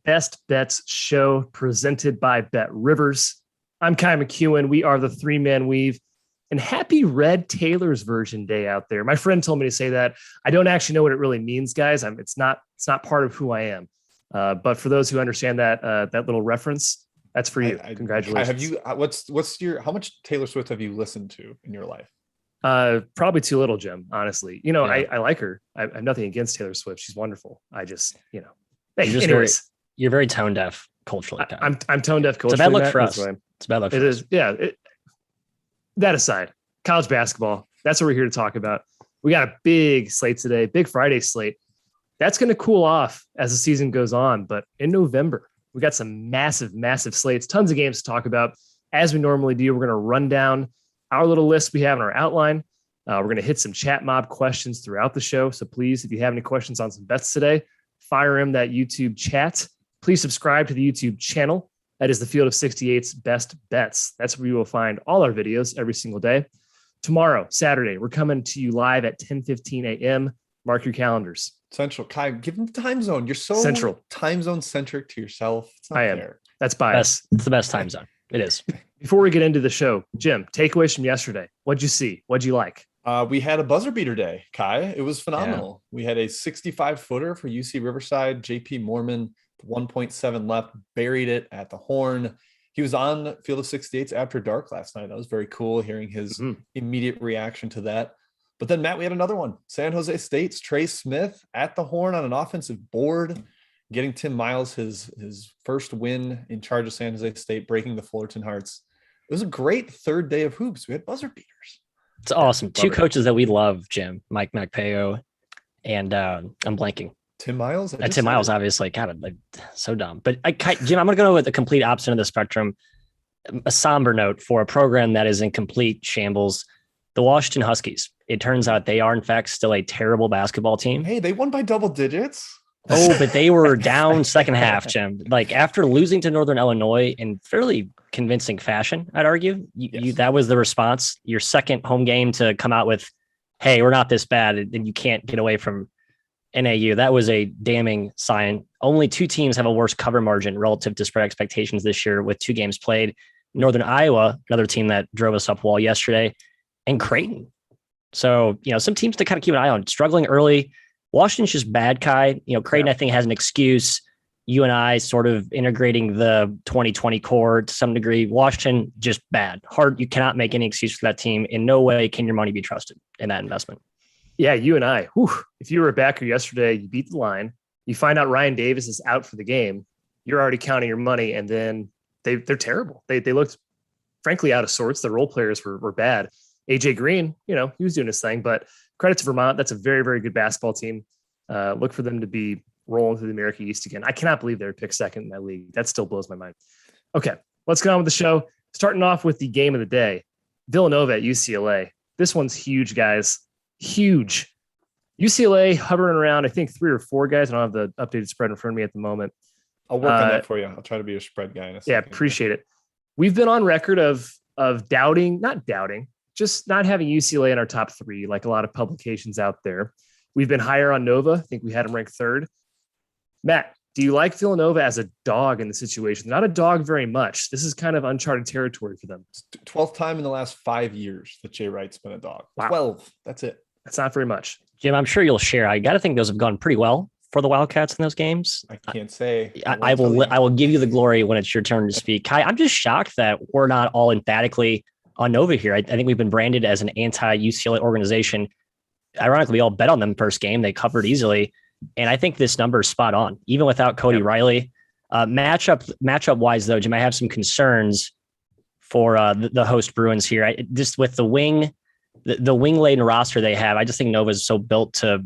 Best Bets show presented by BetRivers. I'm Kai McEwen. We are the three-man weave. And happy Red Taylor's version day out there. My friend told me to say that. I don't actually know what it really means, guys. It's not part of who I am. But for those who understand that little reference, that's for you. Congratulations. Have you? How much Taylor Swift have you listened to in your life? Probably too little, Jim. Honestly, I like her. I have nothing against Taylor Swift. She's wonderful. I just, You're very tone deaf culturally. I'm tone deaf culturally. It's a bad look for us. It's a bad look. It is. Yeah. That aside, college basketball. That's what we're here to talk about. We got a big slate today. Big Friday slate. That's going to cool off as the season goes on. But in November, we got some massive, massive slates. Tons of games to talk about. As we normally do, we're going to run down our little list we have in our outline. We're going to hit some chat mob questions throughout the show. So please, if you have any questions on some bets today, fire in that YouTube chat. Please subscribe to the YouTube channel. That is the Field of 68's Best Bets. That's where you will find all our videos every single day. Tomorrow, Saturday, we're coming to you live at 10:15 a.m. Mark your calendars. Central. Kai, give them the time zone. You're so Central. Time zone centric to yourself. It's not I am. fair. That's bias. It's the best time zone. It is. Before we get into the show, Jim, takeaways from yesterday. What'd you see? What'd you like? We had a buzzer beater day, Kai. It was phenomenal. Yeah. We had a 65-footer for UC Riverside. JP Mormon, 1.7 left, buried it at the horn. He was on Field of 68's After Dark last night. That was very cool hearing his immediate reaction to that. But then, Matt, we had another one. San Jose State's Trey Smith at the horn on an offensive board, getting Tim Miles his first win in charge of San Jose State, breaking the Fullerton Hearts. It was a great third day of hoops. We had buzzer beaters. It's awesome. Two coaches that we love, Jim, Mike Macpeo, and I'm blanking. Tim Miles? Tim Miles, obviously. God, so dumb. But Jim, I'm going to go with the complete opposite of the spectrum. A somber note for a program that is in complete shambles. The Washington Huskies. It turns out they are, in fact, still a terrible basketball team. Hey, they won by double digits. Oh, but they were down second half, Jim. After losing to Northern Illinois in fairly convincing fashion, I'd argue, that was the response. Your second home game to come out with, hey, we're not this bad, and you can't get away from NAU. That was a damning sign. Only two teams have a worse cover margin relative to spread expectations this year with 2 games played. Northern Iowa, another team that drove us up wall yesterday, and Creighton. So, some teams to kind of keep an eye on. Struggling early. Washington's just bad, Kai. Creighton, I think, has an excuse. You and I sort of integrating the 2020 core to some degree. Washington, just bad. Hard. You cannot make any excuse for that team. In no way can your money be trusted in that investment. Yeah, you and I. If you were a backer yesterday, you beat the line. You find out Ryan Davis is out for the game. You're already counting your money, and then they're terrible. They looked, frankly, out of sorts. The role players were bad. AJ Green, he was doing his thing, but credit to Vermont. That's a very, very good basketball team. Look for them to be rolling through the America East again. I cannot believe they were picked second in that league. That still blows my mind. Okay, let's get on with the show. Starting off with the game of the day, Villanova at UCLA. This one's huge, guys. Huge. UCLA hovering around, I think, 3 or 4 guys. I don't have the updated spread in front of me at the moment. I'll work on that for you. I'll try to be a spread guy in a second. Yeah, appreciate it. We've been on record of just not having UCLA in our top 3, like a lot of publications out there. We've been higher on Nova. I think we had them ranked 3rd. Matt, do you like Villanova as a dog in the situation? Not a dog very much. This is kind of uncharted territory for them. It's 12th time in the last 5 years that Jay Wright's been a dog. Wow. 12. That's it. That's not very much. Jim, I'm sure you'll share. I got to think those have gone pretty well for the Wildcats in those games. I can't say. I will give you the glory when it's your turn to speak. Kai, I'm just shocked that we're not all emphatically on Nova here. I think we've been branded as an anti-UCLA organization. Ironically, we all bet on them first game. They covered easily. And I think this number is spot on, even without Cody Riley. Matchup wise, though, Jim, I have some concerns for the host Bruins here. Just with the wing laden roster they have, I just think Nova is so built to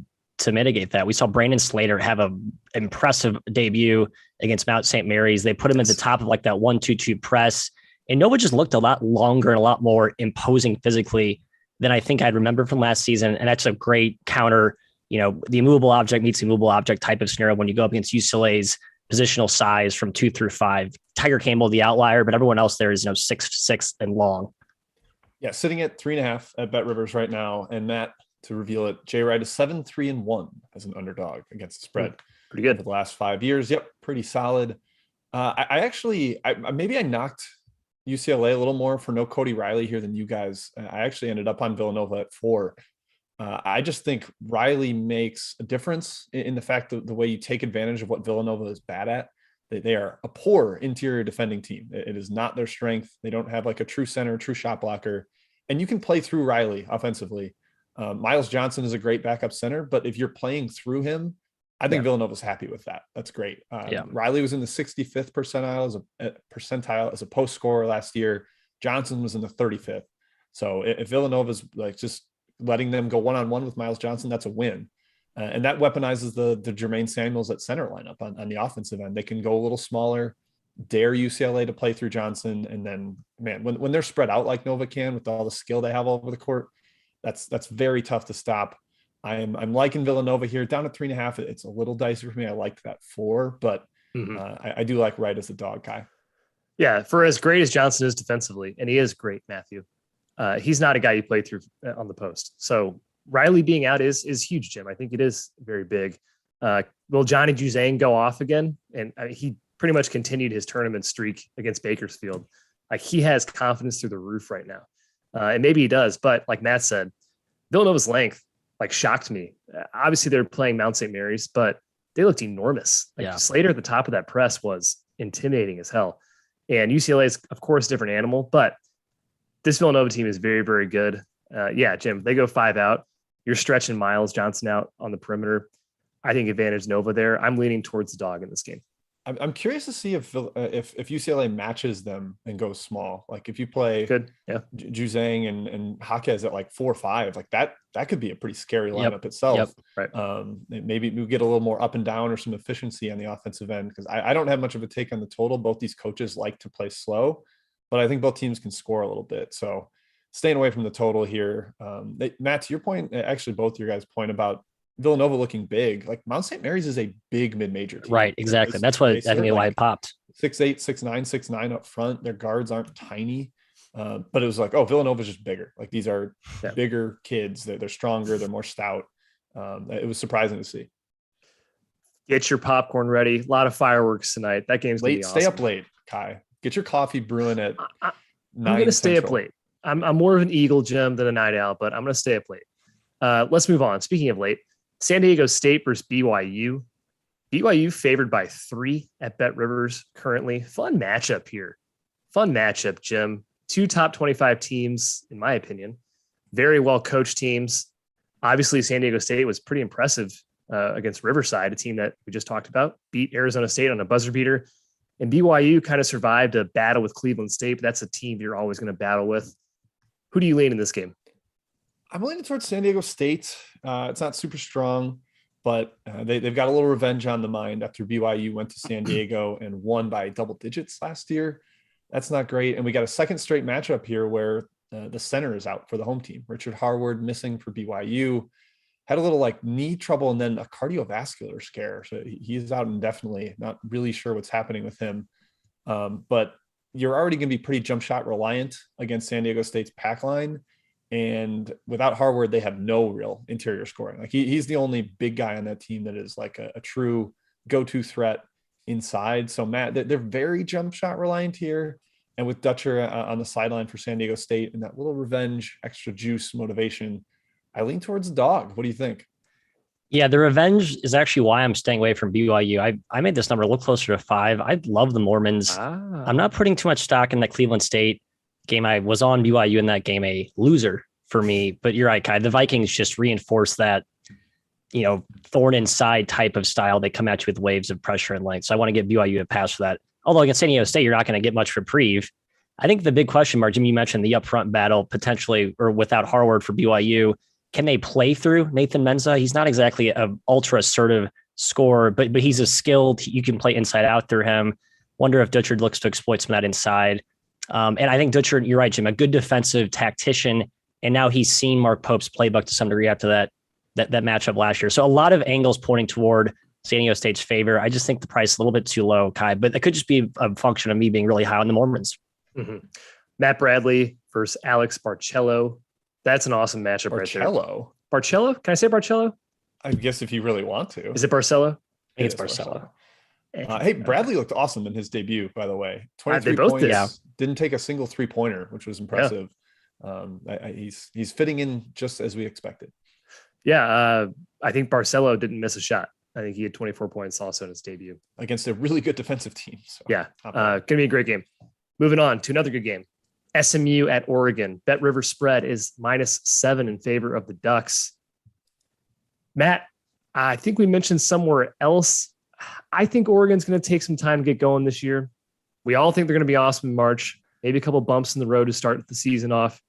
mitigate that. We saw Brandon Slater have an impressive debut against Mount St. Mary's. They put him at the top of like that 1-2-2 press. And Nova just looked a lot longer and a lot more imposing physically than I think I'd remember from last season. And that's a great counter, the immovable object meets the immovable object type of scenario when you go up against UCLA's positional size from 2 through 5. Tiger Campbell, the outlier, but everyone else there is 6'6" and long. Yeah, sitting at 3.5 at BetRivers right now. And Matt, to reveal it, Jay Wright is 7-3-1 as an underdog against the spread. Pretty good. over the last 5 years. Yep, pretty solid. Maybe I knocked UCLA a little more for no Cody Riley here than you guys. I actually ended up on Villanova at 4. I just think Riley makes a difference in the fact that the way you take advantage of what Villanova is bad at. They are a poor interior defending team. It is not their strength. They don't have like a true center, true shot blocker, and you can play through Riley offensively. Miles Johnson is a great backup center, but if you're playing through him, I think Villanova's happy with that. That's great. Riley was in the 65th percentile as a post scorer last year. Johnson was in the 35th. So if Villanova's like just letting them go one-on-one with Miles Johnson, that's a win. And that weaponizes the Jermaine Samuels at center lineup on the offensive end. They can go a little smaller, dare UCLA to play through Johnson. And then, man, when they're spread out like Nova can with all the skill they have all over the court, that's very tough to stop. I'm liking Villanova here down at 3.5. It's a little dicey for me. I liked that 4, but I do like Wright as a dog guy. Yeah, for as great as Johnson is defensively, and he is great, Matthew, he's not a guy you play through on the post. So Riley being out is huge, Jim. I think it is very big. Will Johnny Juzang go off again? And he pretty much continued his tournament streak against Bakersfield. Like, he has confidence through the roof right now. And maybe he does, but like Matt said, Villanova's length like shocked me. Obviously they're playing Mount St. Mary's, but they looked enormous. Slater at the top of that press was intimidating as hell. And UCLA is of course a different animal, but this Villanova team is very, very good. Jim, they go 5 out. You're stretching Miles Johnson out on the perimeter. I think advantage Nova there. I'm leaning towards the dog in this game. I'm curious to see if UCLA matches them and goes small. Like if you play Juzang and Jaquez at like 4-5, like that could be a pretty scary lineup itself. Right. Maybe we get a little more up and down or some efficiency on the offensive end, because I don't have much of a take on the total. Both these coaches like to play slow, but I think both teams can score a little bit. So staying away from the total here. Matt, to your point, actually both your guys' point about Villanova looking big, like Mount St. Mary's is a big mid-major team. Right, exactly. That's what I think why it popped. 6'8", 6'9", 6'9" up front. Their guards aren't tiny, but it was like, oh, Villanova's just bigger. Like these are bigger kids. They're stronger. They're more stout. It was surprising to see. Get your popcorn ready. A lot of fireworks tonight. That game's late. Gonna be awesome. Stay up late, Kai. Get your coffee brewing at 9 I'm going to stay up late. I'm more of an Eagle, Jim, than a night owl, but I'm going to stay up late. Let's move on. Speaking of late, San Diego State versus BYU. BYU favored by 3 at BetRivers currently. Fun matchup here. Fun matchup, Jim. 2 top 25 teams, in my opinion. Very well coached teams. Obviously, San Diego State was pretty impressive against Riverside, a team that we just talked about. Beat Arizona State on a buzzer beater. And BYU kind of survived a battle with Cleveland State, but that's a team you're always going to battle with. Who do you lean in this game? I'm leaning towards San Diego State. It's not super strong, but they've got a little revenge on the mind after BYU went to San Diego and won by double digits last year. That's not great. And we got a second straight matchup here where the center is out for the home team. Richard Harward missing for BYU. Had a little like knee trouble and then a cardiovascular scare. So he's out indefinitely. Not really sure what's happening with him. But you're already going to be pretty jump shot reliant against San Diego State's pack line. And without Harward, they have no real interior scoring. Like he's the only big guy on that team that is like a true go-to threat inside. So Matt, they're very jump shot reliant here. And with Dutcher on the sideline for San Diego State and that little revenge, extra juice motivation, I lean towards the dog. What do you think? Yeah, the revenge is actually why I'm staying away from BYU. I made this number look closer to 5. I love the Mormons. I'm not putting too much stock in that Cleveland State game. I was on BYU in that game, a loser for me, but you're right, Kai. The Vikings just reinforce that, thorn inside type of style. They come at you with waves of pressure and length. So I want to give BYU a pass for that. Although against San Diego State, you're not going to get much reprieve. I think the big question mark, Jim, you mentioned the upfront battle potentially, or without Harward for BYU. Can they play through Nathan Mensah? He's not exactly an ultra assertive scorer, but he's a skilled, you can play inside out through him. Wonder if Dutcher looks to exploit some of that inside. And I think Dutcher, you're right, Jim, a good defensive tactician. And now he's seen Mark Pope's playbook to some degree after that matchup last year. So a lot of angles pointing toward San Diego State's favor. I just think the price is a little bit too low, Kai, but it could just be a function of me being really high on the Mormons. Mm-hmm. Matt Bradley versus Alex Barcello. That's an awesome matchup right there. Barcello? Barcello? Can I say Barcello? I guess if you really want to. Is it Barcello? It's Barcelo. Hey, Bradley looked awesome in his debut, by the way. 23 they both points. did. Yeah. Didn't take a single 3-pointer, which was impressive. He's fitting in just as we expected. Yeah, I think Barcelo didn't miss a shot. I think he had 24 points also in his debut against a really good defensive team. So yeah, gonna be a great game. Moving on to another good game. SMU at Oregon. BetRivers spread is -7 in favor of the Ducks. Matt, I think we mentioned somewhere else. I think Oregon's going to take some time to get going this year. We all think they're going to be awesome in March. Maybe a couple bumps in the road to start the season off.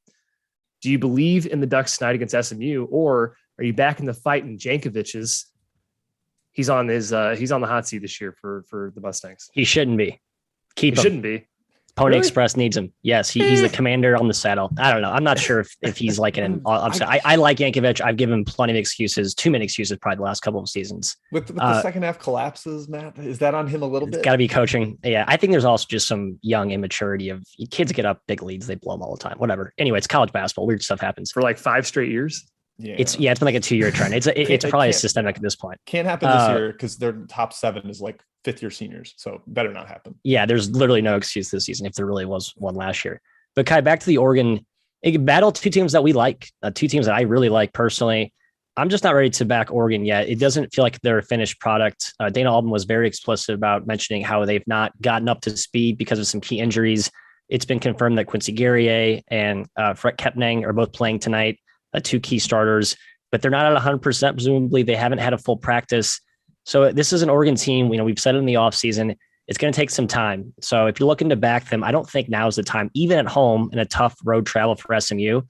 Do you believe in the Ducks tonight against SMU, or are you back in the fight in Jankovic's? He's on the hot seat this year for the Mustangs. He shouldn't be. Keep him. Shouldn't be. Pony Really? Express needs him. Yes, he's the commander on the saddle. I don't know. I'm not sure if he's like an upset. I like Yankovic. I've given him plenty of excuses, too many excuses, probably the last couple of seasons. With the second half collapses, Matt, is that on him a little bit? It's got to be coaching. Yeah, I think there's also just some young immaturity of kids get up big leads, they blow them all the time. Whatever. Anyway, it's college basketball. Weird stuff happens For like 5 straight years. Yeah, it's been like a 2-year trend. It's probably systemic at this point. Can't happen this year because their top 7 is like 5th-year seniors, so better not happen. Yeah, there's literally no excuse this season if there really was one last year. But Kai, back to the Oregon battle, 2 teams that we like, 2 teams that I really like personally. I'm just not ready to back Oregon yet. It doesn't feel like they're a finished product. Dana Altman was very explicit about mentioning how they've not gotten up to speed because of some key injuries. It's been confirmed that Quincy Guerrier and Fred Kepnang are both playing tonight, 2 key starters, but they're not at 100%. Presumably they haven't had a full practice. So this is an Oregon team. We've said it in the offseason, it's going to take some time. So if you're looking to back them, I don't think now is the time, even at home in a tough road travel for SMU.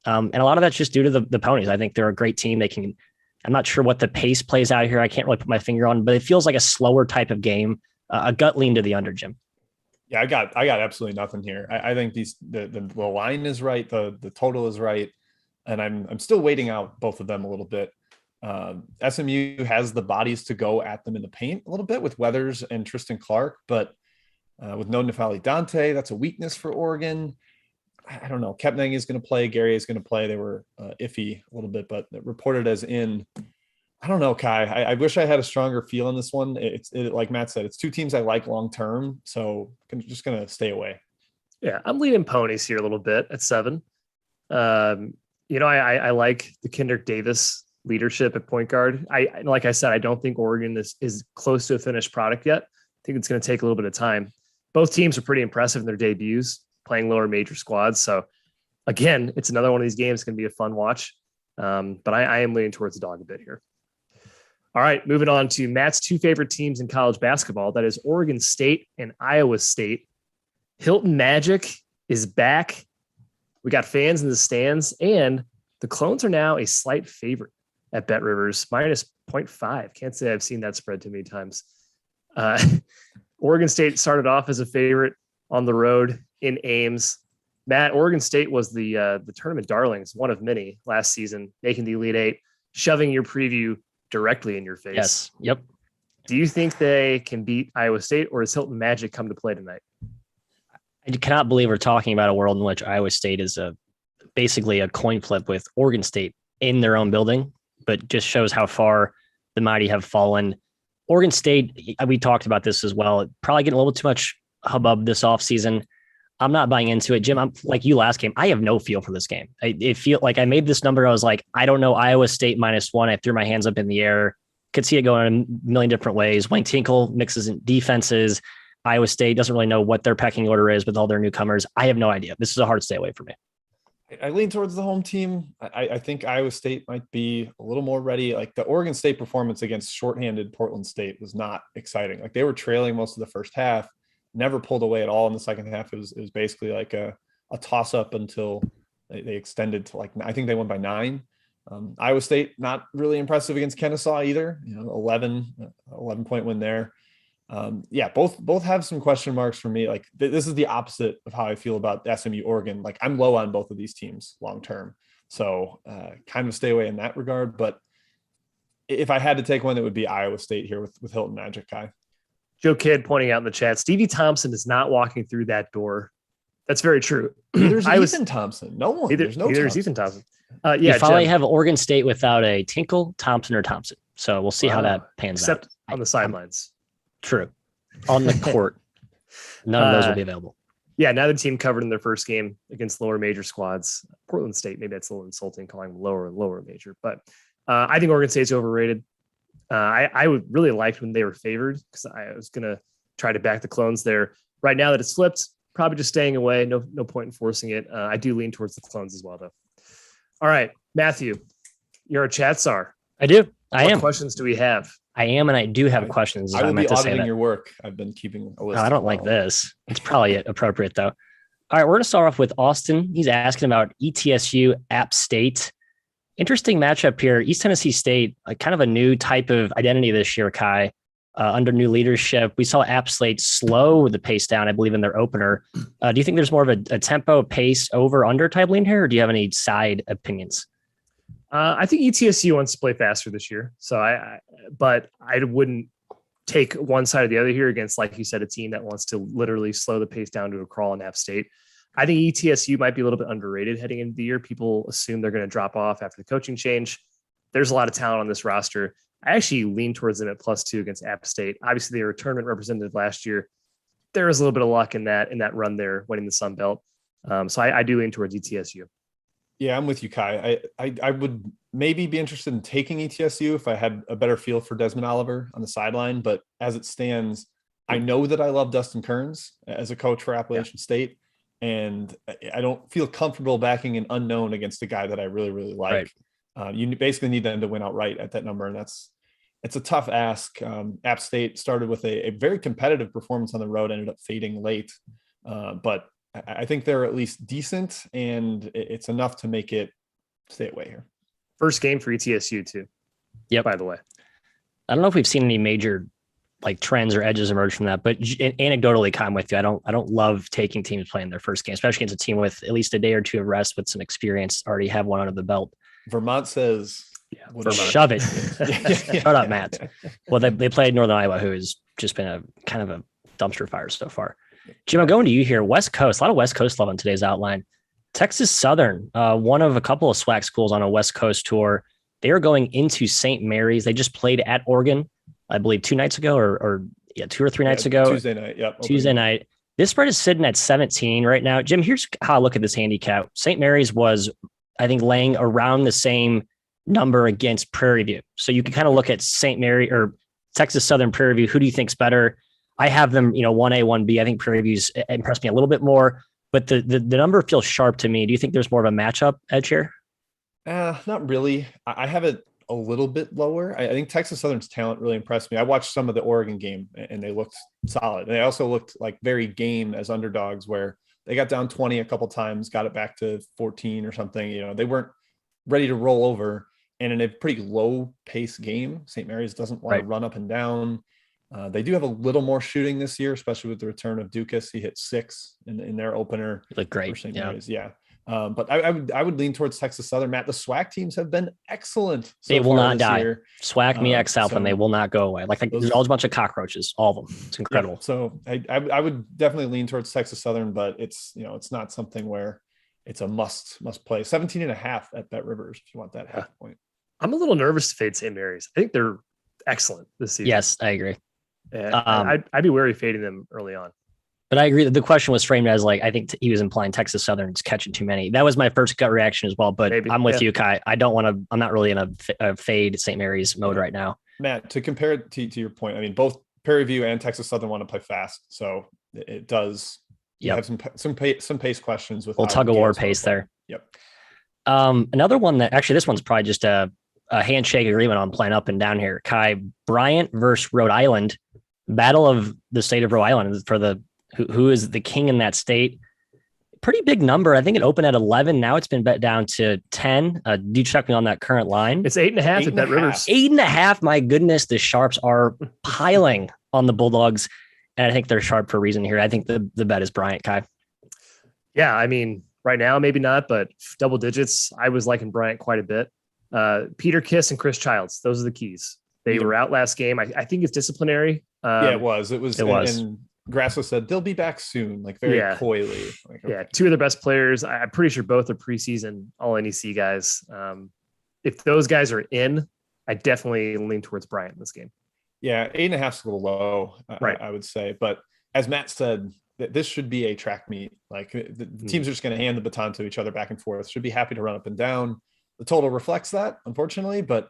And a lot of that's just due to the Ponies. I think they're a great team. I'm not sure what the pace plays out here. I can't really put my finger on, but it feels like a slower type of game, a gut lean to the under, Jim. Yeah, I got absolutely nothing here. I think the line is right. The total is right. And I'm still waiting out both of them a little bit. SMU has the bodies to go at them in the paint a little bit with Weathers and Tristan Clark, but with no Nefali Dante, that's a weakness for Oregon. I don't know. Kepnang is going to play. Gary is going to play. They were iffy a little bit, but reported as in. I don't know, Kai. I wish I had a stronger feel in this one. It's like Matt said, it's 2 teams I like long term, so I'm just going to stay away. Yeah, I'm leaning Ponies here a little bit at 7. I like the Kendrick Davis leadership at point guard. Like I said, I don't think Oregon is close to a finished product yet. I think it's going to take a little bit of time. Both teams are pretty impressive in their debuts, playing lower major squads. So again, it's another one of these games. It's going to be a fun watch. But I am leaning towards the dog a bit here. All right, moving on to Matt's 2 favorite teams in college basketball. That is Oregon State and Iowa State. Hilton Magic is back. We got fans in the stands, and the Clones are now a slight favorite at BetRivers, -0.5. Can't say I've seen that spread too many times. Oregon State started off as a favorite on the road in Ames. Matt, Oregon State was the tournament darlings, one of many last season, making the Elite Eight, shoving your preview directly in your face. Yes. Yep. Do you think they can beat Iowa State, or does Hilton Magic come to play tonight? I cannot believe we're talking about a world in which Iowa State is basically a coin flip with Oregon State in their own building, but just shows how far the mighty have fallen. Oregon State, we talked about this as well, probably getting a little too much hubbub this offseason. I'm not buying into it. Jim, I'm like you last game. I have no feel for this game. It feel like I made this number. I was like, I don't know, Iowa State -1. I threw my hands up in the air. Could see it going a million different ways. Wayne Tinkle mixes in defenses. Iowa State doesn't really know what their pecking order is with all their newcomers. I have no idea. This is a hard stay away for me. I lean towards the home team. I think Iowa State might be a little more ready. Like the Oregon State performance against shorthanded Portland State was not exciting. Like they were trailing most of the first half, never pulled away at all in the second half. It was basically like a toss up until they extended to I think they won by 9. Iowa State, not really impressive against Kennesaw either. 11 point win there. Both have some question marks for me. Like this is the opposite of how I feel about SMU Oregon. Like I'm low on both of these teams long term, so kind of stay away in that regard. But if I had to take one, it would be Iowa State here with Hilton Magic. Kai Joe Kidd pointing out in the chat, Stevie Thompson is not walking through that door. That's very true. There's Ethan Thompson. No one. There's no. There's Ethan Thompson. You finally have Oregon State without a Tinkle, Thompson, or Thompson. So we'll see how that pans Except out. on the sidelines. True. On the court, none of those will be available. Yeah, now the team covered in their first game against lower major squads. Portland State, maybe that's a little insulting calling them lower and lower major, but I think Oregon State's overrated. I would really liked when they were favored because I was going to try to back the Clones there. Right now that it's flipped, probably just staying away. No point in forcing it. I do lean towards the Clones as well, though. All right, Matthew, you're a chat czar. I do. I What am. questions do we have? I am, and I do have questions. I will be meant to say auditing that. your work. I've been keeping a list. I don't like this. It's probably appropriate, though. All right, we're going to start off with Austin. He's asking about ETSU App State. Interesting matchup here. East Tennessee State, kind of a new type of identity this year, Kai, under new leadership. We saw App State slow the pace down, I believe, in their opener. Do you think there's more of a tempo, pace, over, under type lean here, or do you have any side opinions? I think ETSU wants to play faster this year. So but I wouldn't take one side or the other here against, like you said, a team that wants to literally slow the pace down to a crawl in App State. I think ETSU might be a little bit underrated heading into the year. People assume they're going to drop off after the coaching change. There's a lot of talent on this roster. I actually lean towards them at +2 against App State. Obviously, they were tournament representative last year. There was a little bit of luck in that run there, winning the Sun Belt. So I do lean towards ETSU. Yeah, I'm with you, Kai. I would maybe be interested in taking ETSU if I had a better feel for Desmond Oliver on the sideline. But as it stands, I know that I love Dustin Kearns as a coach for Appalachian State. And I don't feel comfortable backing an unknown against a guy that I really, really like. Right. You basically need them to win outright at that number. And it's a tough ask. App State started with a very competitive performance on the road, ended up fading late. But I think they're at least decent, and it's enough to make it stay away here. First game for ETSU too. Yep. By the way, I don't know if we've seen any major trends or edges emerge from that, but anecdotally, I'm with you. I don't love taking teams playing their first game, especially against a team with at least a day or two of rest with some experience, already have one under the belt. Vermont says, shove it. Shut up, Matt. Well, they played Northern Iowa, who has just been a kind of a dumpster fire so far. Jim, I'm going to you here. West Coast, a lot of West Coast love on today's outline. Texas Southern, one of a couple of SWAC schools on a West Coast tour. They are going into St. Mary's. They just played at Oregon, I believe 2 nights ago or 2 or 3 nights ago. Tuesday night. Yep. Tuesday night. This spread is sitting at 17 right now. Jim, here's how I look at this handicap. St. Mary's was, I think, laying around the same number against Prairie View. So you can kind of look at St. Mary or Texas Southern, Prairie View. Who do you think's better? I have them, 1A, 1B. I think Prairie View's impressed me a little bit more, but the number feels sharp to me. Do you think there's more of a matchup edge here? Not really. I have it a little bit lower. I think Texas Southern's talent really impressed me. I watched some of the Oregon game and they looked solid. They also looked like very game as underdogs, where they got down 20 a couple times, got it back to 14 or something. They weren't ready to roll over. And in a pretty low pace game, St. Mary's doesn't want to run up and down. They do have a little more shooting this year, especially with the return of Dukas. He hit 6 in their opener. Look great. St. Mary's. Yeah. But I would lean towards Texas Southern. Matt, the SWAC teams have been excellent. They will not die. Year. SWAC, MEAC, Southland, they will not go away. There's always a bunch of cockroaches, all of them. It's incredible. Yeah, so I would definitely lean towards Texas Southern, but it's not something where it's a must play. 17.5 at BetRivers if you want that half point. I'm a little nervous to fade St. Mary's. I think they're excellent this season. Yes, I agree. I'd be wary of fading them early on. But I agree that the question was framed as I think he was implying Texas Southern's catching too many. That was my first gut reaction as well. But maybe, I'm with you, Kai. I'm not really in a fade St. Mary's mode right now. Matt, to compare it to your point, I mean, both Prairie View and Texas Southern want to play fast. So it does have some pace questions with tug of war pace there. Yep. Another one that actually, this one's probably just a handshake agreement on playing up and down here. Kai, Bryant versus Rhode Island, battle of the state of Rhode Island for who is the king in that state. Pretty big number. I think it opened at 11. Now it's been bet down to 10. Do check me on that current line. It's 8.5 at BetRivers. 8.5. My goodness, the sharps are piling on the Bulldogs. And I think they're sharp for a reason here. I think the bet is Bryant, Kai. Yeah, I mean, right now, maybe not, but double digits. I was liking Bryant quite a bit. Peter Kiss and Chris Childs, those are the keys. They were out last game. I think it's disciplinary. It was. And Grasso said they'll be back soon, very coyly. Okay. 2 of their best players. I'm pretty sure both are preseason all NEC guys. If those guys are in, I definitely lean towards Bryant in this game. Yeah, 8.5 is a little low, Right. I would say. But as Matt said, this should be a track meet. Like the teams are just going to hand the baton to each other back and forth. Should be happy to run up and down. The total reflects that, unfortunately. But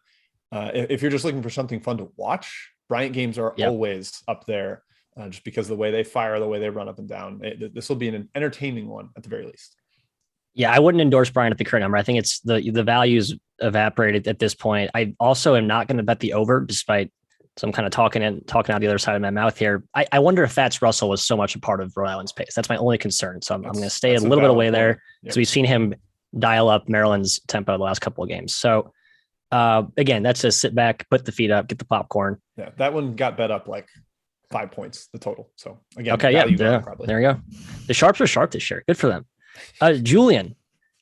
if you're just looking for something fun to watch, Bryant games are always up there, just because of the way they fire, the way they run up and down. This will be an entertaining one at the very least. Yeah, I wouldn't endorse Bryant at the current number. I think it's the value's evaporated at this point. I also am not going to bet the over, despite some kind of talking out the other side of my mouth here. I wonder if Fats Russell was so much a part of Rhode Island's pace. That's my only concern. So I'm going to stay a little bit away there, because we've seen him dial up Maryland's tempo the last couple of games. So again, that's just sit back, put the feet up, get the popcorn. Yeah, that one got bet up like 5 points, the total. So again, okay, probably. There you go. The Sharps are sharp this year. Good for them. Julian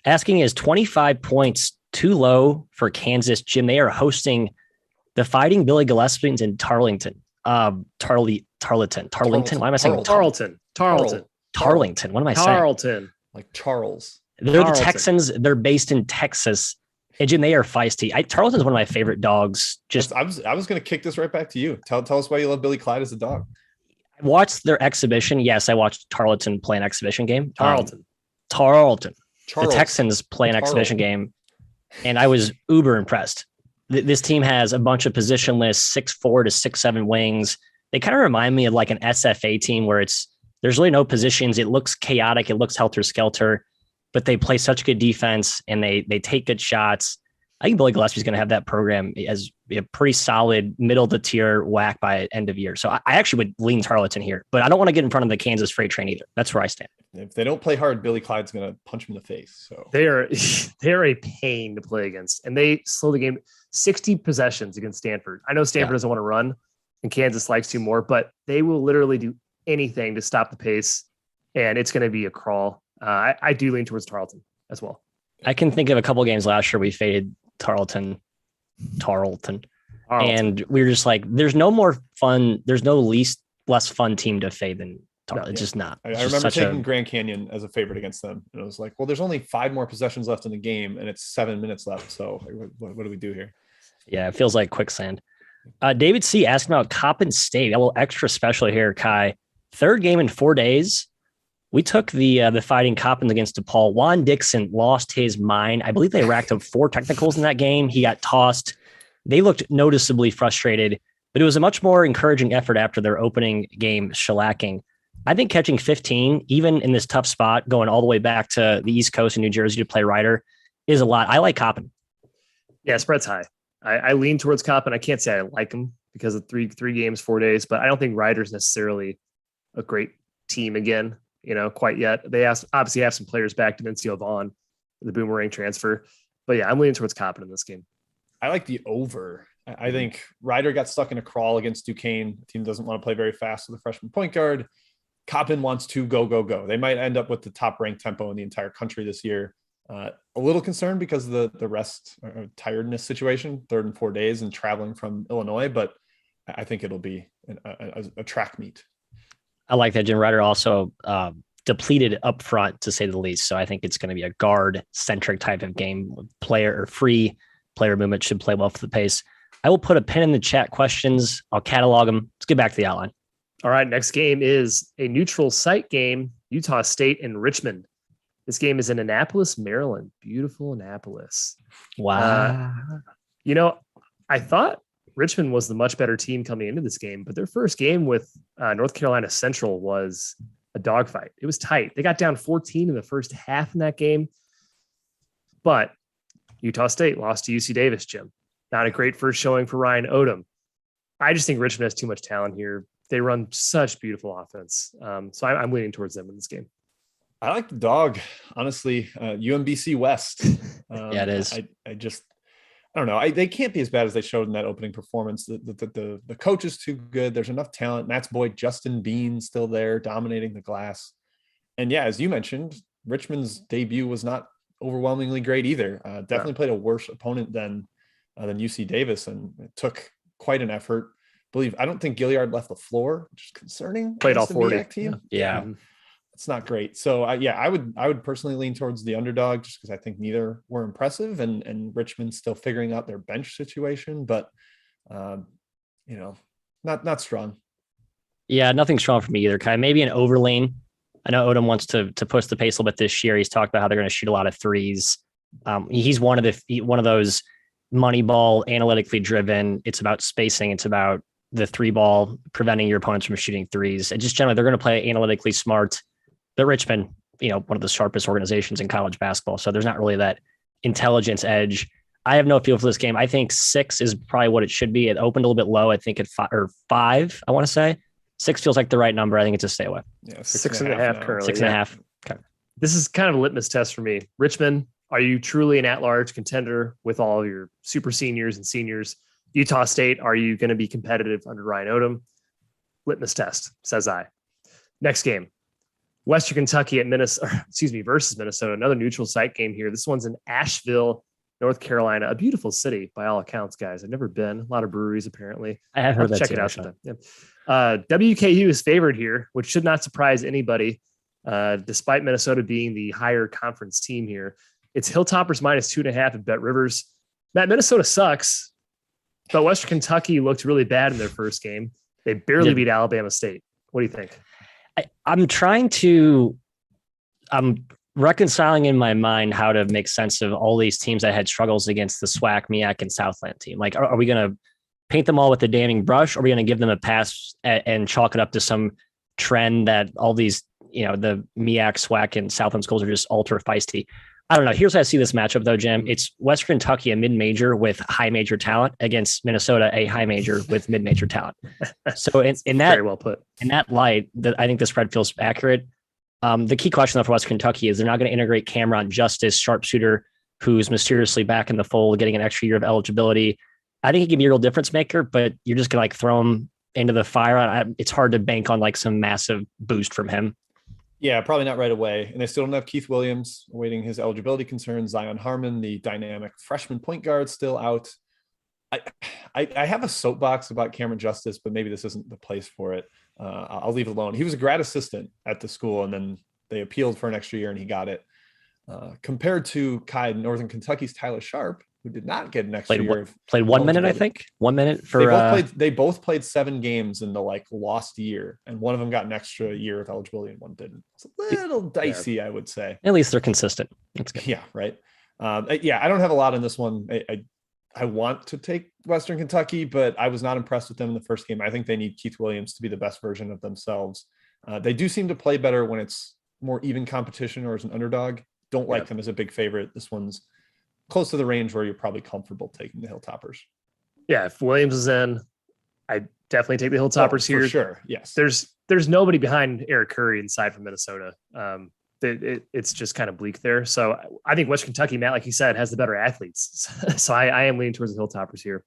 asking, is 25 points too low for Kansas? Jim, they are hosting the Fighting Billy Gillespies in Tarleton. Tarleton. Why am I saying Tarleton? Tarleton. What am I saying? Tarleton. Like Charles. They're the Texans. They're based in Texas. And Jim, they are feisty. Tarleton's one of my favorite dogs. I was going to kick this right back to you. Tell us why you love Billy Clyde as a dog. I watched their exhibition. Yes, I watched Tarleton play an exhibition game. Tarleton. The Texans play an exhibition game, and I was uber impressed. This team has a bunch of positionless 6'4" to 6'7" wings. They kind of remind me of like an SFA team where there's really no positions. It looks chaotic. It looks helter-skelter, but they play such good defense and they take good shots. I think Billy Gillespie's going to have that program as a pretty solid middle of the tier whack by end of year. So I actually would lean Tarleton here, but I don't want to get in front of the Kansas freight train either. That's where I stand. If they don't play hard, Billy Clyde's going to punch him in the face. So they're a pain to play against, and they slow the game. 60 possessions against Stanford. I know Stanford doesn't want to run, and Kansas likes to more, but they will literally do anything to stop the pace, and it's going to be a crawl. I do lean towards Tarleton as well. I can think of a couple of games last year we faded Tarleton, and we were just like, there's no more fun. There's no less fun team to fade than Tarleton. It's just not. I remember taking Grand Canyon as a favorite against them, and it was like, well, there's only 5 more possessions left in the game, and it's 7 minutes left. So what do we do here? Yeah, it feels like quicksand. David C. asking about Coppin State. A little extra special here, Kai. 3rd game in 4 days. We took the Fighting Coppins against DePaul. Juan Dixon lost his mind. I believe they racked up 4 technicals in that game. He got tossed. They looked noticeably frustrated, but it was a much more encouraging effort after their opening game shellacking. I think catching 15, even in this tough spot, going all the way back to the East Coast in New Jersey to play Ryder, is a lot. I like Coppin. Yeah, spread's high. I lean towards Coppin. I can't say I like him because of three games, 4 days, but I don't think Ryder's necessarily a great team again, quite yet. They obviously have some players back to Vincio Vaughn, the boomerang transfer. But yeah, I'm leaning towards Coppin in this game. I like the over. I think Ryder got stuck in a crawl against Duquesne. The team doesn't want to play very fast with a freshman point guard. Coppin wants to go. They might end up with the top ranked tempo in the entire country this year. A little concerned because of the rest or tiredness situation, 3rd and 4 days and traveling from Illinois, but I think it'll be a track meet. I like that. Jim Ryder also depleted up front, to say the least. So I think it's going to be a guard centric type of game. Free player movement should play well for the pace. I will put a pin in the chat questions. I'll catalog them. Let's get back to the outline. All right. Next game is a neutral site game, Utah State and Richmond. This game is in Annapolis, Maryland. Beautiful Annapolis. Wow. I thought Richmond was the much better team coming into this game, but their first game with North Carolina Central was a dogfight. It was tight. They got down 14 in the first half in that game, but Utah State lost to UC Davis, Jim. Not a great first showing for Ryan Odom. I just think Richmond has too much talent here. They run such beautiful offense. So I'm leaning towards them in this game. I like the dog, honestly. UMBC West. Yeah, it is. I don't know. They can't be as bad as they showed in that opening performance. The coach is too good. There's enough talent. Matt's boy, Justin Bean, still there, dominating the glass. And yeah, as you mentioned, Richmond's debut was not overwhelmingly great either. Definitely played a worse opponent than UC Davis, and it took quite an effort. I don't think Gilliard left the floor, which is concerning. Played all 40. Yeah. It's not great. So I would personally lean towards the underdog just because I think neither were impressive, and Richmond's still figuring out their bench situation, but not strong. Yeah, nothing strong for me either, Kai. Maybe an overlane. I know Odom wants to push the pace a little bit this year. He's talked about how they're going to shoot a lot of threes. He's one of those money ball, analytically driven. It's about spacing. It's about the three ball, preventing your opponents from shooting threes. And just generally, they're going to play analytically smart. But Richmond, one of the sharpest organizations in college basketball. So there's not really that intelligence edge. I have no feel for this game. I think 6 is probably what it should be. It opened a little bit low. I think at 5, I want to say. 6 feels like the right number. I think it's a stay away. Yeah, 6.5 currently. 6.5. Okay. This is kind of a litmus test for me. Richmond, are you truly an at-large contender with all of your super seniors and seniors? Utah State, are you going to be competitive under Ryan Odom? Litmus test, says I. Next game. Western Kentucky versus Minnesota. Another neutral site game here. This one's in Asheville, North Carolina, a beautiful city by all accounts, guys. I've never been. A lot of breweries, apparently. I have heard that. Check it out sometime. Yeah. WKU is favored here, which should not surprise anybody, despite Minnesota being the higher conference team here. It's Hilltoppers -2.5 at BetRivers. Matt, Minnesota sucks, but Western Kentucky looked really bad in their first game. They barely beat Alabama State. What do you think? I'm reconciling in my mind how to make sense of all these teams that had struggles against the SWAC, MEAC, and Southland team. Like, are we going to paint them all with a damning brush? Or are we going to give them a pass and chalk it up to some trend that all these, the MEAC, SWAC, and Southland schools are just ultra feisty? I don't know. Here's how I see this matchup, though, Jim. It's Western Kentucky, a mid-major with high major talent, against Minnesota, a high major with mid-major talent. So in that, very well put. In that light, I think the spread feels accurate. The key question, though, for Western Kentucky is they're not going to integrate Cameron Justice, sharpshooter, who's mysteriously back in the fold, getting an extra year of eligibility. I think he can be a real difference maker, but you're just going to throw him into the fire. It's hard to bank on some massive boost from him. Yeah, probably not right away. And they still don't have Keith Williams awaiting his eligibility concerns. Zion Harmon, the dynamic freshman point guard, still out. I have a soapbox about Cameron Justice, but maybe this isn't the place for it. I'll leave it alone. He was a grad assistant at the school, and then they appealed for an extra year, and he got it. Compared to Northern Kentucky's Tyler Sharp, who did not get an extra year. Played 1 minute, I think. 1 minute for. They both played 7 games in the lost year, and one of them got an extra year of eligibility, and one didn't. It's a little dicey, I would say. At least they're consistent. That's good. Yeah, right. I don't have a lot in this one. I want to take Western Kentucky, but I was not impressed with them in the first game. I think they need Keith Williams to be the best version of themselves. They do seem to play better when it's more even competition or as an underdog. Don't like them as a big favorite. This one's close to the range where you're probably comfortable taking the Hilltoppers. Yeah, if Williams is in, I definitely take the Hilltoppers here. For sure, yes. There's nobody behind Eric Curry inside from Minnesota. It's just kind of bleak there. So I think West Kentucky, Matt, like you said, has the better athletes. So I am leaning towards the Hilltoppers here.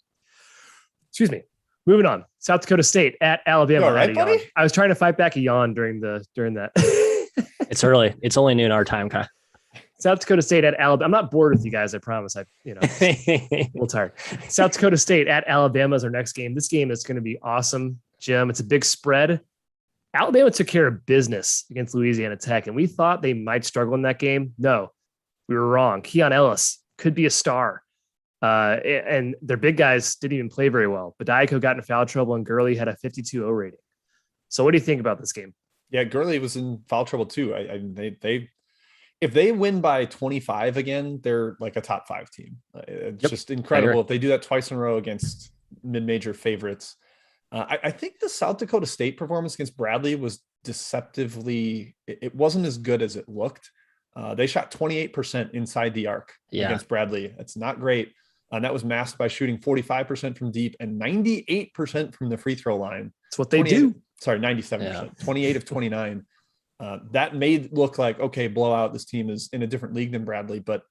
Excuse me. Moving on. South Dakota State at Alabama. You all right, buddy? I was trying to fight back a yawn during that. It's early. It's only noon our time, Kai. South Dakota State at Alabama. I'm not bored with you guys. I promise. A little tired. South Dakota State at Alabama is our next game. This game is going to be awesome, Jim. It's a big spread. Alabama took care of business against Louisiana Tech, and we thought they might struggle in that game. No, we were wrong. Keon Ellis could be a star. And their big guys didn't even play very well. Bediako got in foul trouble, and Gurley had a 52-0 rating. So what do you think about this game? Yeah, Gurley was in foul trouble too. They if they win by 25 again, they're like a top 5 team. It's just incredible if they do that twice in a row against mid-major favorites. I think the South Dakota State performance against Bradley was deceptively, it wasn't as good as it looked. They shot 28% inside the arc against Bradley. That's not great. And that was masked by shooting 45% from deep and 98% from the free throw line. That's what they do. Sorry, 97%, 28 of 29. That made look like, okay, blowout. This team is in a different league than Bradley, but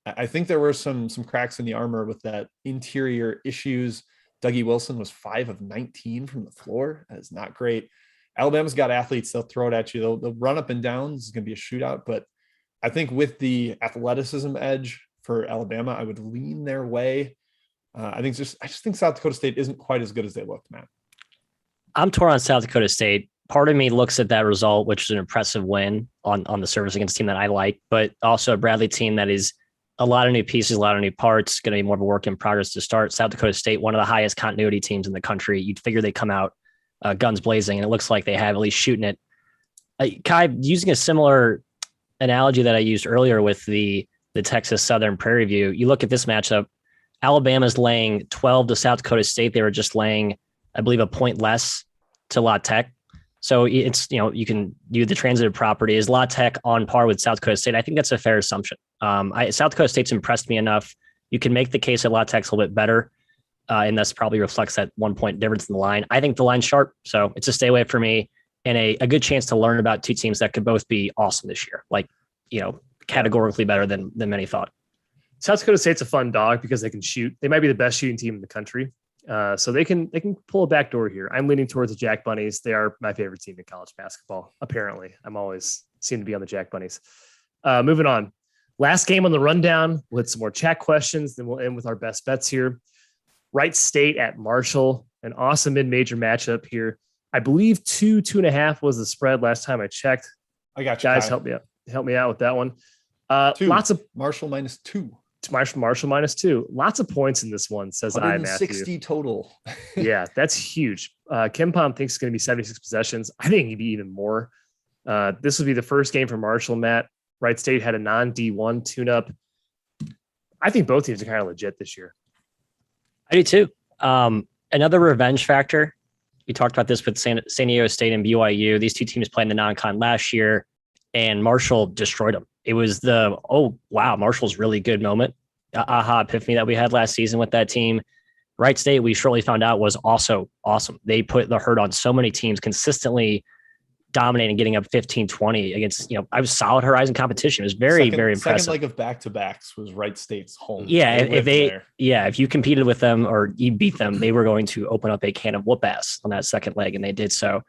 I think there were some cracks in the armor with that interior issues. Dougie Wilson was 5 of 19 from the floor. That is not great. Alabama's got athletes. They'll throw it at you. They'll run up and down. This is going to be a shootout, but I think with the athleticism edge for Alabama, I would lean their way. I just think South Dakota State isn't quite as good as they looked, Matt. I'm torn on South Dakota State. part of me looks at that result, which is an impressive win on the surface against a team that I like, but also a Bradley team that is a lot of new pieces, a lot of new parts, going to be more of a work in progress to start. South Dakota State, one of the highest continuity teams in the country. You'd figure they come out guns blazing, and it looks like they have at least shooting it. Kai, using a similar analogy that I used earlier with the Texas Southern Prairie View, you look at this matchup, Alabama's laying 12 to South Dakota State. They were just laying, I believe, a point less to La Tech. So it's, you can do the transitive property. Is La Tech on par with South Dakota State? I think that's a fair assumption. South Dakota State's impressed me enough. You can make the case that La Tech's a little bit better, and this probably reflects that 1 point difference in the line. I think the line's sharp, so it's a stay away for me, and a good chance to learn about two teams that could both be awesome this year. Categorically better than many thought. South Dakota State's a fun dog because they can shoot. They might be the best shooting team in the country. So they can pull a back door here. I'm leaning towards the Jack Bunnies. They are my favorite team in college basketball. Apparently, I'm always seem to be on the Jack Bunnies. Moving on. Last game on the rundown with some more chat questions. Then we'll end with our best bets here. Wright State at Marshall, an awesome mid-major matchup here. I believe 2.5 was the spread last time I checked. I got you, guys. Kyle. Help me out with that one. Lots of Marshall -2. Marshall -2. Lots of points in this one, says I, Matthew. 60 total. Yeah, that's huge. Kim Pom thinks it's going to be 76 possessions. I think it'd be even more. This would be the first game for Marshall, Matt. Wright State had a non-D1 tune-up. I think both teams are kind of legit this year. I do too. Another revenge factor. We talked about this with San Diego State and BYU. These two teams played in the non-con last year, and Marshall destroyed them. It was the, oh, wow, Marshall's really good moment. Aha epiphany that we had last season with that team. Wright State, we shortly found out, was also awesome. They put the hurt on so many teams, consistently dominating, getting up 15-20 against, I was solid Horizon competition. It was very, very impressive. Second leg of back-to-backs was Wright State's home. Yeah, if you competed with them or you beat them, they were going to open up a can of whoop ass on that second leg, and they did so.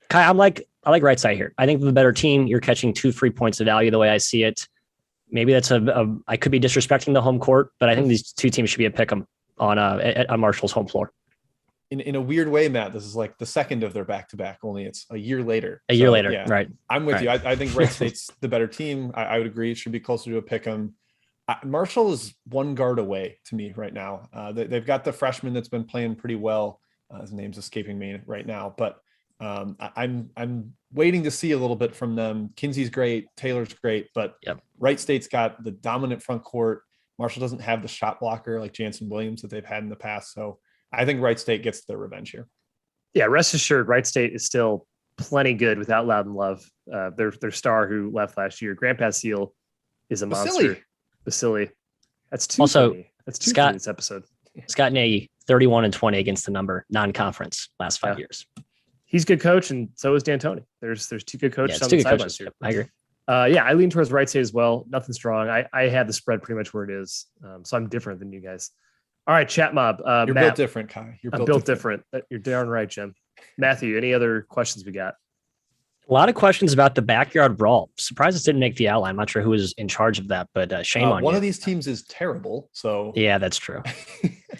Kai, I like Right Side here. I think the better team. You're catching 2 free points of value the way I see it. Maybe that's I could be disrespecting the home court, but I think these two teams should be a pick 'em on Marshall's home floor. In a weird way, Matt, this is like the second of their back-to-back, only it's a year later. Yeah. Right. I'm with you. I think Wright State's the better team. I would agree. It should be closer to a pick 'em. Marshall is one guard away to me right now. They've got the freshman that's been playing pretty well. His name's escaping me right now, but I'm waiting to see a little bit from them. Kinsey's great, Taylor's great, but Wright State's got the dominant front court. Marshall doesn't have the shot blocker like Jansen Williams that they've had in the past. So I think Wright State gets their revenge here. Yeah, rest assured, Wright State is still plenty good without Loudon Love. Their star who left last year, Grant Basile, is a monster. Basile. That's two. Also, for me. That's two for this episode. Scott Nagy, 31-20 against the number non-conference last 5 years. He's a good coach, and so is D'Antoni. There's two good coaches on the sidelines here. I agree. I lean towards Wright State as well. Nothing strong. I have the spread pretty much where it is, so I'm different than you guys. All right, chat mob. You're Matt, built different, Kai. I'm built different. You're darn right, Jim. Matthew, any other questions we got? A lot of questions about the backyard brawl. Surprised this didn't make the outline. I'm not sure who was in charge of that, but shame on you. One of these teams is terrible, so yeah, that's true.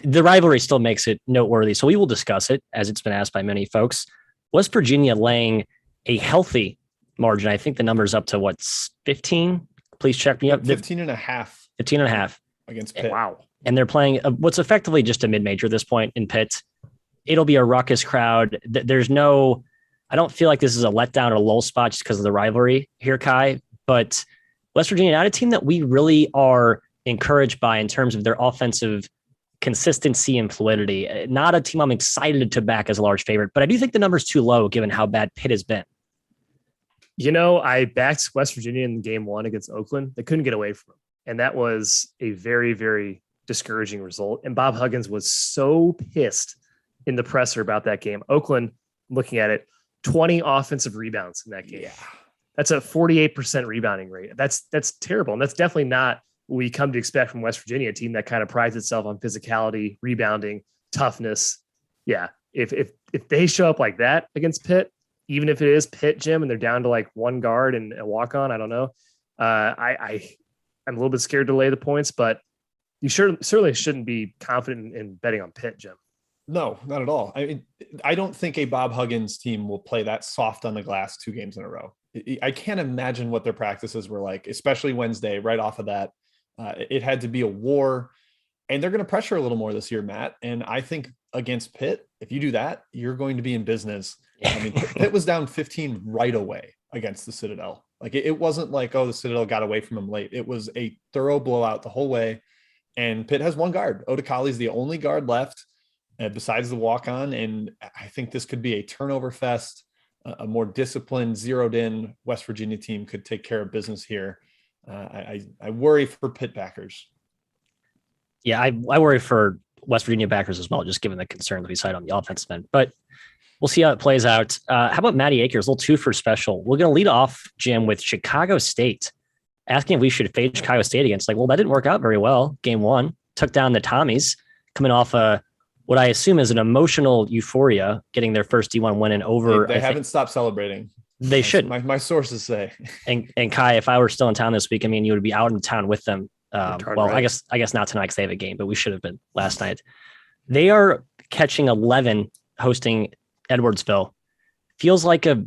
The rivalry still makes it noteworthy, so we will discuss it as it's been asked by many folks. West Virginia laying a healthy margin. I think the number's up to what's 15. Please check me up. 15.5. 15.5 against Pitt. Wow. And they're playing what's effectively just a mid-major at this point in Pitt. It'll be a ruckus crowd. I don't feel like this is a letdown or a lull spot just because of the rivalry here, Kai. But West Virginia, not a team that we really are encouraged by in terms of their offensive consistency and fluidity. Not a team I'm excited to back as a large favorite, but I do think the number's too low given how bad Pitt has been. I backed West Virginia in game 1 against Oakland. They couldn't get away from them. And that was a very, very discouraging result. And Bob Huggins was so pissed in the presser about that game. Oakland, looking at it, 20 offensive rebounds in that game. Yeah. That's a 48% rebounding rate. That's terrible. And that's definitely not what we come to expect from West Virginia, a team that kind of prides itself on physicality, rebounding, toughness. Yeah. If they show up like that against Pitt, even if it is Pitt, Jim, and they're down to like one guard and a walk-on, I don't know. I'm a little bit scared to lay the points, but you certainly shouldn't be confident in betting on Pitt, Jim. No, not at all. I mean, I don't think a Bob Huggins team will play that soft on the glass 2 games in a row. I can't imagine what their practices were like, especially Wednesday, right off of that. It had to be a war, and they're going to pressure a little more this year, Matt. And I think against Pitt, if you do that, you're going to be in business. I mean, Pitt was down 15 right away against the Citadel. Like it wasn't like, oh, the Citadel got away from them late. It was a thorough blowout the whole way. And Pitt has one guard. Odekali's the only guard left besides the walk-on. And I think this could be a turnover fest. A more disciplined, zeroed in West Virginia team could take care of business here. I worry for Pitt backers. Yeah, I worry for West Virginia backers as well, just given the concerns we cite on the offensive end. But we'll see how it plays out. How about Matty Akers? A little 2 for special. We're going to lead off, Jim, with Chicago State, asking if we should fade Chicago State against. Like, well, that didn't work out very well. Game 1 took down the Tommies, coming off what I assume is an emotional euphoria, getting their first D1 win and over. They haven't stopped celebrating. They should. My sources say. And Kai, if I were still in town this week, I mean, you would be out in town with them. Well, right. I guess not tonight because they have a game, but we should have been last night. They are catching 11 hosting Edwardsville. Feels like a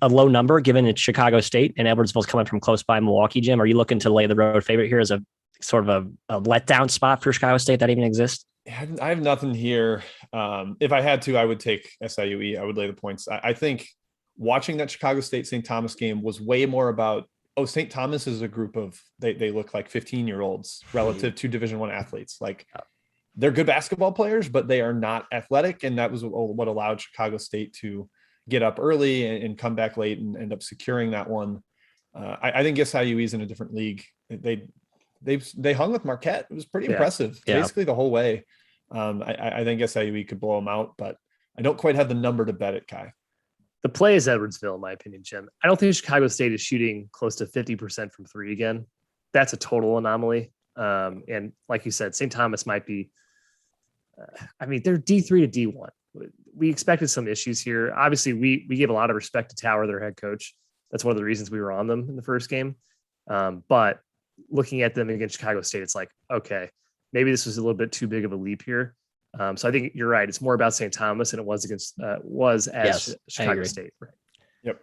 low number given it's Chicago State and Edwardsville's coming from close by Milwaukee. Jim, are you looking to lay the road favorite here as a sort of a letdown spot for Chicago State that even exists? I have nothing here. If I had to, I would take SIUE. I would lay the points. I think watching that Chicago State St. Thomas game was way more about, St. Thomas is a group of, they look like 15-year-olds relative to Division I athletes. Like they're good basketball players, but they are not athletic. And that was what allowed Chicago State to get up early and come back late and end up securing that one. I think SIUE is in a different league. They hung with Marquette. It was pretty impressive, basically the whole way. I think SIUE could blow them out, but I don't quite have the number to bet it, Kai. The play is Edwardsville, in my opinion, Jim. I don't think Chicago State is shooting close to 50% from 3 again. That's a total anomaly. And like you said, St. Thomas might be, they're D3 to D1. We expected some issues here. Obviously, we gave a lot of respect to Tower, their head coach. That's one of the reasons we were on them in the first game. But looking at them against Chicago State, it's like, okay, maybe this was a little bit too big of a leap here. So I think you're right. It's more about St. Thomas than it was against Chicago State. Right. Yep.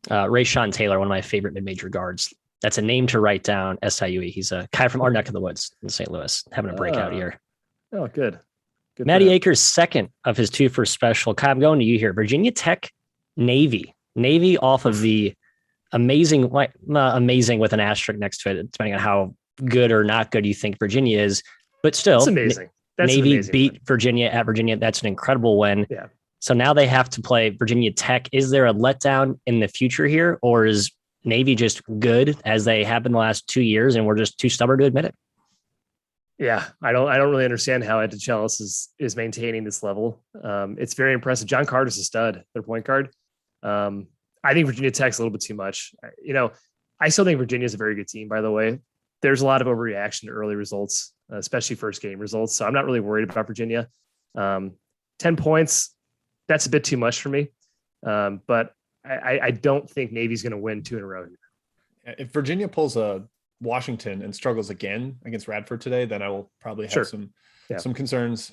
Rayshawn Taylor, one of my favorite mid-major guards. That's a name to write down. SIUE. He's a guy from our neck of the woods in St. Louis, having a breakout year. Oh, good. Matty Akers, second of his 2 for special. Kai, I'm going to you here. Virginia Tech, Navy off of the amazing with an asterisk next to it, depending on how good or not good you think Virginia is. But still, it's amazing. Navy beat Virginia at Virginia. That's an incredible win. Yeah. So now they have to play Virginia Tech. Is there a letdown in the future here, or is Navy just good as they have been the last 2 years, and we're just too stubborn to admit it? Yeah, I don't really understand how Ed DeChellis is maintaining this level. It's very impressive. John Carter's a stud, their point guard. I think Virginia Tech's a little bit too much. I still think Virginia is a very good team, by the way. There's a lot of overreaction to early results, especially first game results. So I'm not really worried about Virginia. 10 points, that's a bit too much for me. But I don't think Navy's going to win 2 in a row. If Virginia pulls a Washington and struggles again against Radford today, then I will probably have some concerns.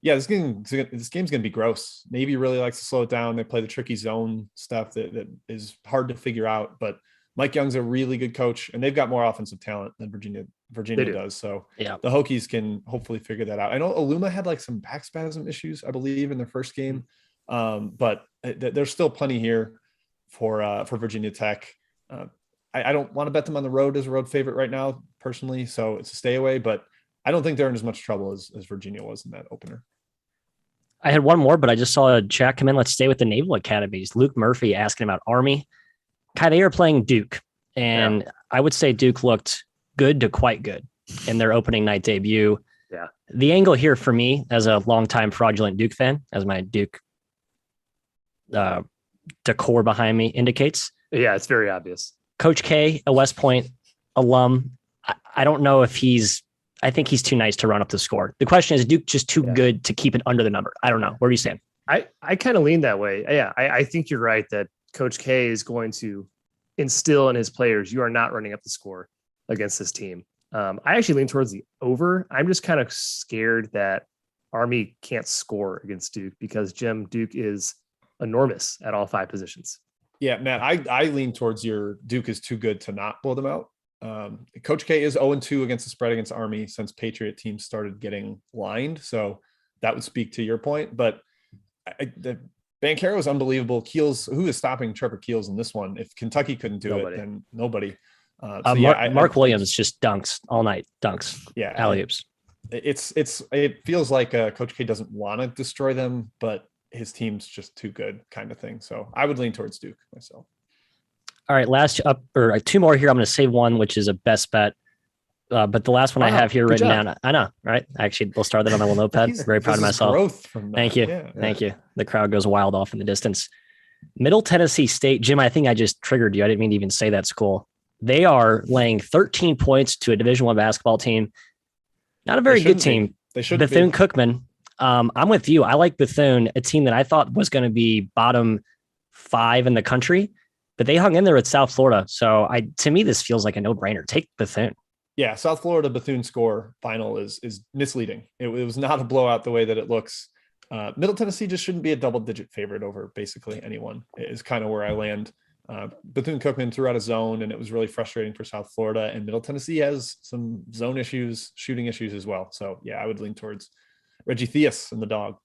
This game's going to be gross. Navy really likes to slow it down. They play the tricky zone stuff that is hard to figure out, but Mike Young's a really good coach, and they've got more offensive talent than Virginia does. So the Hokies can hopefully figure that out. I know Aluma had like some back spasm issues, I believe, in their first game, but there's still plenty here for Virginia Tech. I don't want to bet them on the road as a road favorite right now, personally. So it's a stay away, but I don't think they're in as much trouble as Virginia was in that opener. I had one more, but I just saw a chat come in. Let's stay with the Naval Academies. Luke Murphy asking about Army. Kai, they are playing Duke, and I would say Duke looked good to quite good in their opening night debut. Yeah. The angle here for me, as a longtime fraudulent Duke fan, as my Duke decor behind me indicates. Yeah, it's very obvious. Coach K, a West Point alum. I don't know if I think he's too nice to run up the score. The question is Duke just too good to keep it under the number? I don't know. Where do you stand? I kind of lean that way. Yeah, I think you're right that Coach K is going to instill in his players, you are not running up the score against this team. I actually lean towards the over. I'm just kind of scared that Army can't score against Duke because Duke is enormous at all 5 positions. Yeah, Matt, I lean towards your Duke is too good to not blow them out. Coach K is 0-2 against the spread against Army since Patriot teams started getting lined. So that would speak to your point. But the Banchero is unbelievable. Keels, who is stopping Trevor Keels in this one? If Kentucky couldn't do it, then nobody. Mark Williams just dunks all night. Dunks. Yeah. Alley-oops. It feels like Coach K doesn't want to destroy them, but his team's just too good kind of thing. So I would lean towards Duke myself. All right, last up or 2 more here. I'm going to save one, which is a best bet. But the last one I have here written down, I know, right? Actually, we'll start that on my little notepad. Very proud of myself. Growth from Thank you. Yeah. Thank you. The crowd goes wild off in the distance. Middle Tennessee State. Jim, I think I just triggered you. I didn't mean to even say that school. They are laying 13 points to a Division I basketball team. Not a very good team. They should Bethune-Cookman. I'm with you. I like Bethune, a team that I thought was going to be bottom 5 in the country, but they hung in there at South Florida. So to me, this feels like a no-brainer. Take Bethune. Yeah, South Florida Bethune score final is misleading. It was not a blowout the way that it looks. Middle Tennessee just shouldn't be a double-digit favorite over basically anyone. It is kind of where I land. Bethune-Cookman threw out a zone, and it was really frustrating for South Florida. And Middle Tennessee has some zone issues, shooting issues as well. So, yeah, I would lean towards Reggie Theus and the dog.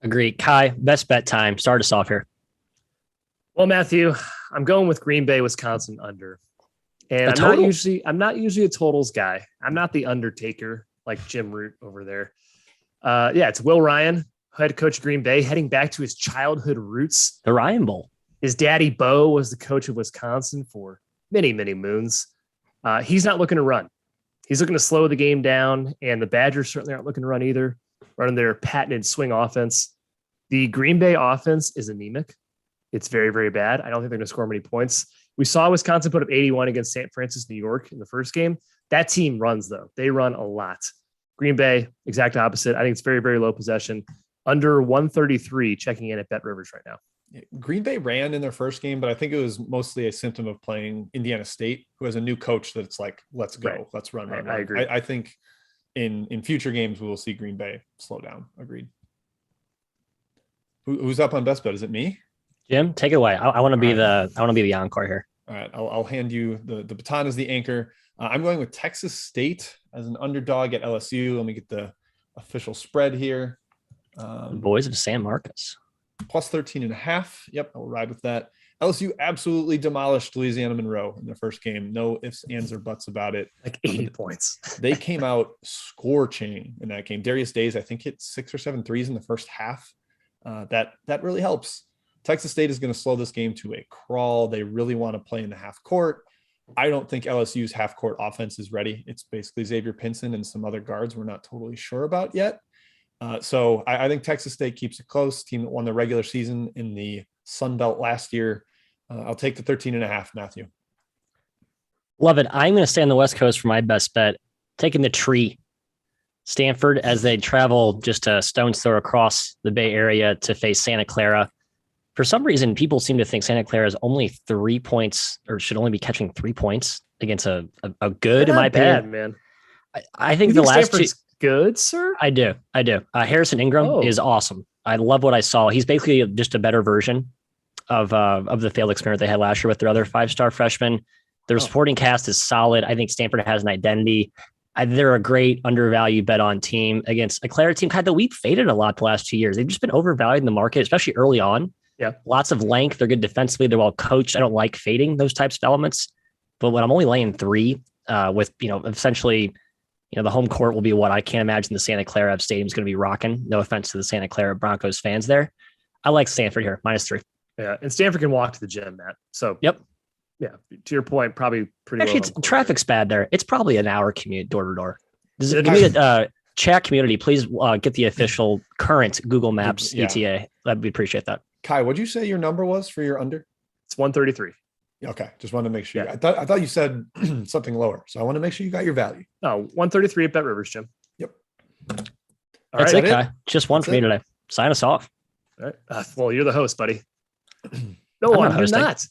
Agreed. Kai, best bet time. Start us off here. Well, Matthew, I'm going with Green Bay, Wisconsin under. And I'm not usually a totals guy. I'm not the Undertaker like Jim Root over there. It's Will Ryan, head coach of Green Bay, heading back to his childhood roots. The Ryan Bowl. His daddy, Bo, was the coach of Wisconsin for many, many moons. He's not looking to run. He's looking to slow the game down, and the Badgers certainly aren't looking to run either, running their patented swing offense. The Green Bay offense is anemic. It's very, very bad. I don't think they're going to score many points. We saw Wisconsin put up 81 against St. Francis, New York in the first game. That team runs, though. They run a lot. Green Bay, exact opposite. I think it's very, very low possession. Under 133 checking in at BetRivers right now. Green Bay ran in their first game, but I think it was mostly a symptom of playing Indiana State, who has a new coach that's like, let's go, right. Let's run. I agree. I think in future games, we will see Green Bay slow down. Agreed. Who's up on best bet? Is it me? Jim, take it away. I want to be the encore here. All right, I'll hand you the baton as the anchor. I'm going with Texas State as an underdog at LSU. Let me get the official spread here. The boys of San Marcos. Plus 13.5. Yep, I'll ride with that. LSU absolutely demolished Louisiana Monroe in their first game. No ifs, ands, or buts about it. Like 80 points. They came out scorching in that game. Darius Days, I think, hit 6 or 7 threes in the first half. That really helps. Texas State is going to slow this game to a crawl. They really want to play in the half court. I don't think LSU's half court offense is ready. It's basically Xavier Pinson and some other guards we're not totally sure about yet. So I think Texas State keeps it close. Team that won the regular season in the Sun Belt last year. I'll take the 13.5, Matthew. Love it. I'm going to stay on the West Coast for my best bet. Taking the tree. Stanford as they travel just a stone's throw across the Bay Area to face Santa Clara. For some reason, people seem to think Santa Clara is only 3 points or should only be catching 3 points against a good, in my opinion. Man. I think the last Stanford's good, sir? I do. Harrison Ingram is awesome. I love what I saw. He's basically just a better version of the failed experiment they had last year with their other 5-star freshmen. Their supporting cast is solid. I think Stanford has an identity. They're a great undervalued bet on team against a Clara team. The we've faded a lot the last 2 years. They've just been overvalued in the market, especially early on. Yeah. Lots of length. They're good defensively. They're well coached. I don't like fading those types of elements, but when I'm only laying 3 with, essentially, the home court will be what I can't imagine the Santa Clara Stadium is going to be rocking. No offense to the Santa Clara Broncos fans there. I like Stanford here, -3. Yeah. And Stanford can walk to the gym, Matt. So, yep. Yeah. To your point, probably pretty Actually, traffic's bad there. It's probably an hour commute door to door. Does it give me a chat community? Please get the official current Google Maps ETA. We'd appreciate that. Kai, what'd you say your number was for your under? It's 133. Okay, just wanted to make sure. Yeah. I thought you said something lower, so I want to make sure you got your value. No, 133 at BetRivers, Jim. Yep. That's it, Kai. Just one for me today. Sign us off. All right. Well, you're the host, buddy. No, you're not.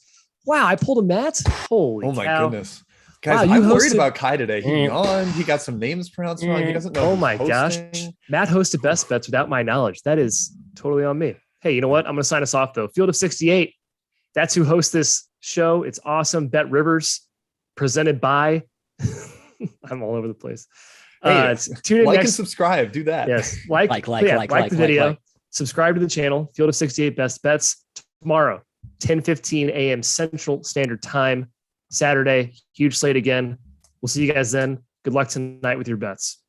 Wow, I pulled a Matt. Holy cow. My goodness. Guys, Wow, I'm you worried hosted- about Kai today. He yawned. He got some names pronounced wrong. He doesn't know. Oh who's my gosh. hosting. Matt hosted Best Bets without my knowledge. That is totally on me. Hey, you know what? I'm going to sign us off though. Field of 68. That's who hosts this show. It's awesome. BetRivers, presented by. I'm all over the place. Hey, tune in like next. and subscribe. Do that. Yes, like the video. Subscribe to the channel. Field of 68 Best Bets tomorrow, 10:15 a.m. Central Standard Time, Saturday. Huge slate again. We'll see you guys then. Good luck tonight with your bets.